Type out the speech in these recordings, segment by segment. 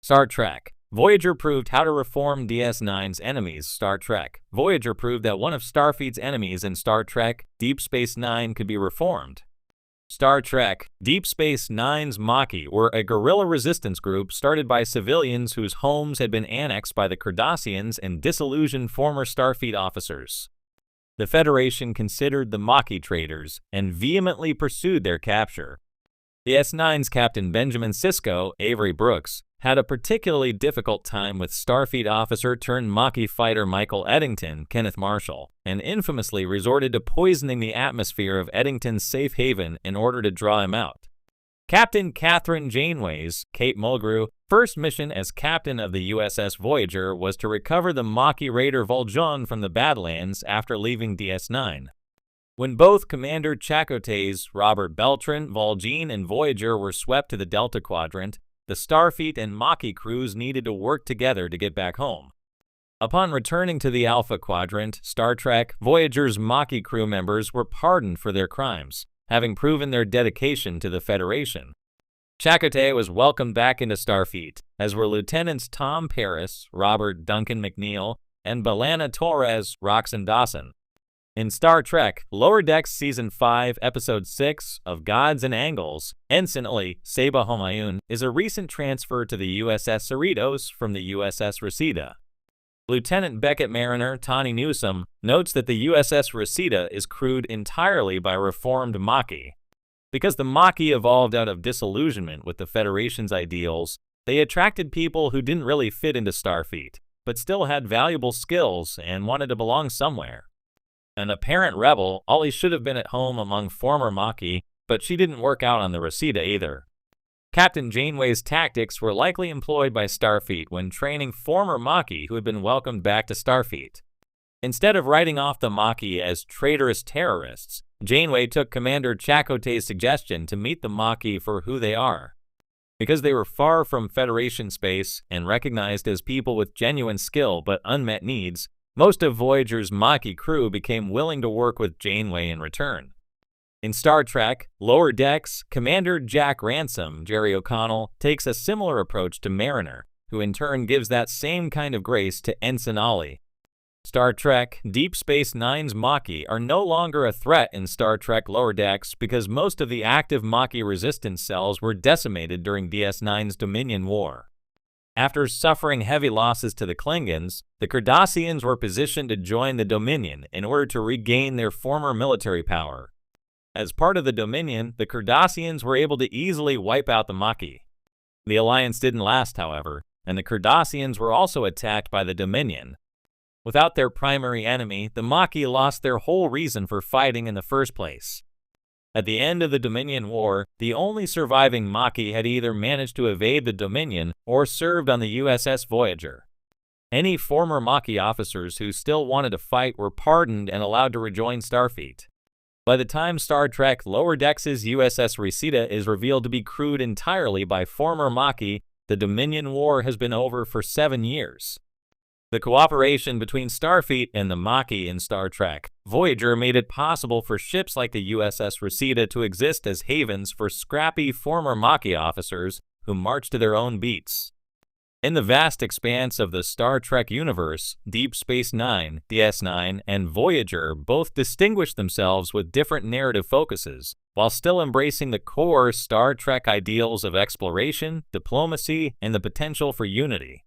Star Trek. Voyager proved how to reform DS9's enemies. Star Trek. Voyager proved that one of Starfleet's enemies in Star Trek, Deep Space Nine, could be reformed. Star Trek. Deep Space Nine's Maquis were a guerrilla resistance group started by civilians whose homes had been annexed by the Cardassians and disillusioned former Starfleet officers. The Federation considered the Maquis traitors and vehemently pursued their capture. DS9's Captain Benjamin Sisko, Avery Brooks, had a particularly difficult time with Starfleet officer turned Maquis fighter Michael Eddington, Kenneth Marshall, and infamously resorted to poisoning the atmosphere of Eddington's safe haven in order to draw him out. Captain Catherine Janeway's, Kate Mulgrew, first mission as captain of the USS Voyager was to recover the Maquis raider Vol'jin from the Badlands after leaving DS9. When both Commander Chakotay's Robert Beltran, Vol'jin, and Voyager were swept to the Delta Quadrant, the Starfleet and Maquis crews needed to work together to get back home. Upon returning to the Alpha Quadrant, Star Trek, Voyager's Maquis crew members were pardoned for their crimes, having proven their dedication to the Federation. Chakotay was welcomed back into Starfleet, as were Lieutenants Tom Paris, Robert Duncan McNeil, and B'Elanna Torres, Roxanne Dawson. In Star Trek, Lower Decks Season 5, Episode 6 of Gods and Angles, Ensign Ali Seba Homayun is a recent transfer to the USS Cerritos from the USS Reseda. Lieutenant Beckett Mariner Tawny Newsome notes that the USS Reseda is crewed entirely by reformed Maquis. Because the Maquis evolved out of disillusionment with the Federation's ideals, they attracted people who didn't really fit into Starfleet, but still had valuable skills and wanted to belong somewhere. An apparent rebel, Ollie should have been at home among former Maquis, but she didn't work out on the Reseda either. Captain Janeway's tactics were likely employed by Starfleet when training former Maquis who had been welcomed back to Starfleet. Instead of writing off the Maquis as traitorous terrorists, Janeway took Commander Chakotay's suggestion to meet the Maquis for who they are. Because they were far from Federation space and recognized as people with genuine skill but unmet needs, most of Voyager's Maquis crew became willing to work with Janeway in return. In Star Trek, Lower Decks, Commander Jack Ransom, Jerry O'Connell, takes a similar approach to Mariner, who in turn gives that same kind of grace to Ensign Ali. Star Trek, Deep Space Nine's Maquis are no longer a threat in Star Trek Lower Decks because most of the active Maquis resistance cells were decimated during DS9's Dominion War. After suffering heavy losses to the Klingons, the Cardassians were positioned to join the Dominion in order to regain their former military power. As part of the Dominion, the Cardassians were able to easily wipe out the Maquis. The alliance didn't last, however, and the Cardassians were also attacked by the Dominion. Without their primary enemy, the Maquis lost their whole reason for fighting in the first place. At the end of the Dominion War, the only surviving Maquis had either managed to evade the Dominion or served on the USS Voyager. Any former Maquis officers who still wanted to fight were pardoned and allowed to rejoin Starfleet. By the time Star Trek Lower Decks' USS Reseda is revealed to be crewed entirely by former Maquis, the Dominion War has been over for 7 years. The cooperation between Starfleet and the Maquis in Star Trek Voyager made it possible for ships like the USS Reseda to exist as havens for scrappy former Maquis officers who marched to their own beats. In the vast expanse of the Star Trek universe, Deep Space Nine, DS9, and Voyager both distinguish themselves with different narrative focuses, while still embracing the core Star Trek ideals of exploration, diplomacy, and the potential for unity.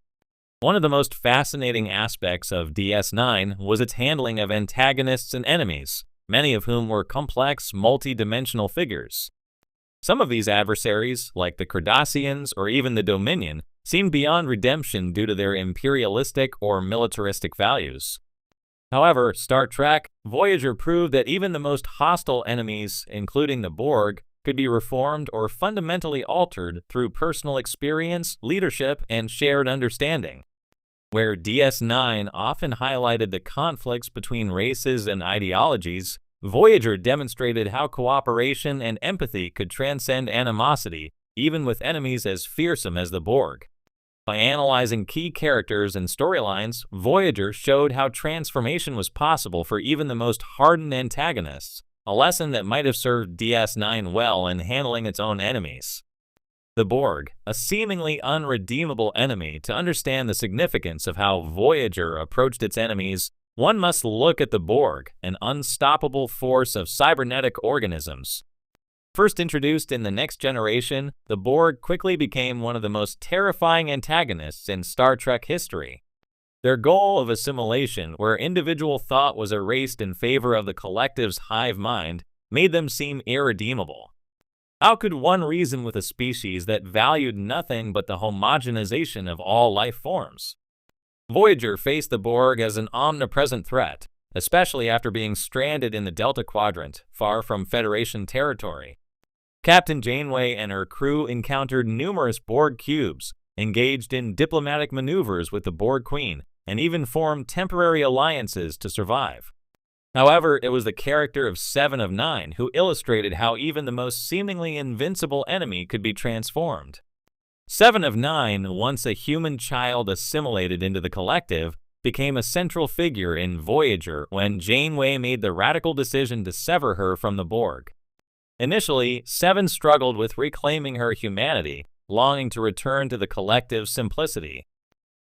One of the most fascinating aspects of DS9 was its handling of antagonists and enemies, many of whom were complex, multi-dimensional figures. Some of these adversaries, like the Cardassians or even the Dominion, seemed beyond redemption due to their imperialistic or militaristic values. However, Star Trek Voyager proved that even the most hostile enemies, including the Borg, could be reformed or fundamentally altered through personal experience, leadership, and shared understanding. Where DS9 often highlighted the conflicts between races and ideologies, Voyager demonstrated how cooperation and empathy could transcend animosity, even with enemies as fearsome as the Borg. By analyzing key characters and storylines, Voyager showed how transformation was possible for even the most hardened antagonists, a lesson that might have served DS9 well in handling its own enemies. The Borg, a seemingly unredeemable enemy. To understand the significance of how Voyager approached its enemies, one must look at the Borg, an unstoppable force of cybernetic organisms. First introduced in the Next Generation, the Borg quickly became one of the most terrifying antagonists in Star Trek history. Their goal of assimilation, where individual thought was erased in favor of the collective's hive mind, made them seem irredeemable. How could one reason with a species that valued nothing but the homogenization of all life forms? Voyager faced the Borg as an omnipresent threat, especially after being stranded in the Delta Quadrant, far from Federation territory. Captain Janeway and her crew encountered numerous Borg cubes, engaged in diplomatic maneuvers with the Borg Queen, and even formed temporary alliances to survive. However, it was the character of 7 of 9 who illustrated how even the most seemingly invincible enemy could be transformed. 7 of 9, once a human child assimilated into the collective, became a central figure in Voyager when Janeway made the radical decision to sever her from the Borg. Initially, 7 struggled with reclaiming her humanity, longing to return to the collective's simplicity.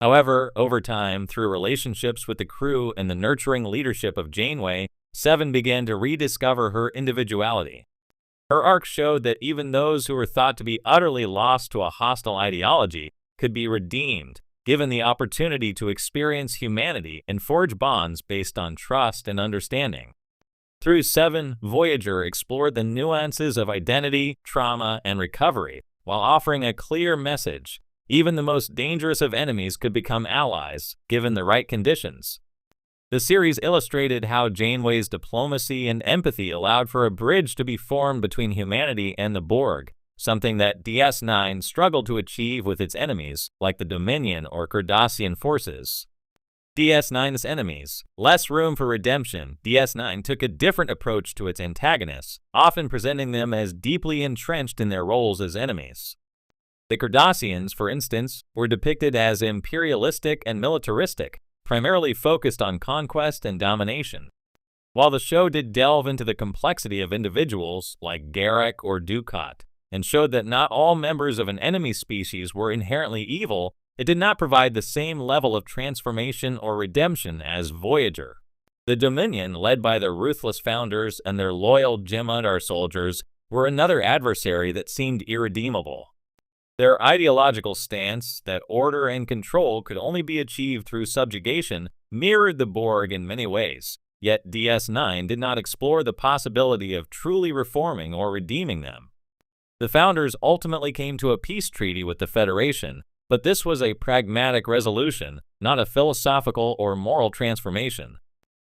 However, over time, through relationships with the crew and the nurturing leadership of Janeway, 7 began to rediscover her individuality. Her arc showed that even those who were thought to be utterly lost to a hostile ideology could be redeemed, given the opportunity to experience humanity and forge bonds based on trust and understanding. Through 7, Voyager explored the nuances of identity, trauma, and recovery, while offering a clear message: even the most dangerous of enemies could become allies, given the right conditions. The series illustrated how Janeway's diplomacy and empathy allowed for a bridge to be formed between humanity and the Borg, something that DS9 struggled to achieve with its enemies, like the Dominion or Cardassian forces. DS9's enemies. Less room for redemption, DS9 took a different approach to its antagonists, often presenting them as deeply entrenched in their roles as enemies. The Cardassians, for instance, were depicted as imperialistic and militaristic, primarily focused on conquest and domination. While the show did delve into the complexity of individuals, like Garak or Dukat, and showed that not all members of an enemy species were inherently evil, it did not provide the same level of transformation or redemption as Voyager. The Dominion, led by the ruthless founders and their loyal Jem'Hadar soldiers, were another adversary that seemed irredeemable. Their ideological stance, that order and control could only be achieved through subjugation, mirrored the Borg in many ways, yet DS9 did not explore the possibility of truly reforming or redeeming them. The founders ultimately came to a peace treaty with the Federation, but this was a pragmatic resolution, not a philosophical or moral transformation.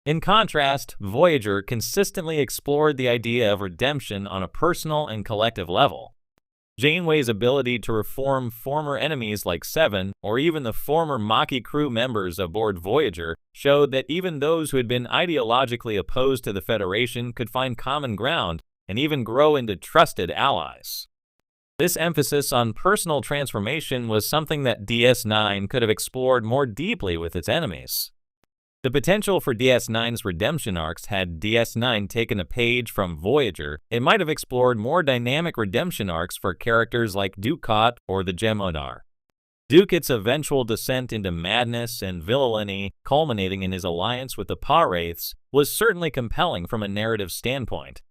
In contrast, Voyager consistently explored the idea of redemption on a personal and collective level. Janeway's ability to reform former enemies like 7, or even the former Maquis crew members aboard Voyager, showed that even those who had been ideologically opposed to the Federation could find common ground and even grow into trusted allies. This emphasis on personal transformation was something that DS9 could have explored more deeply with its enemies. The potential for DS9's redemption arcs had DS9 taken a page from Voyager. It might have explored more dynamic redemption arcs for characters like Dukat or the Jem'Hadar. Dukat's eventual descent into madness and villainy, culminating in his alliance with the Pa-wraiths, was certainly compelling from a narrative standpoint,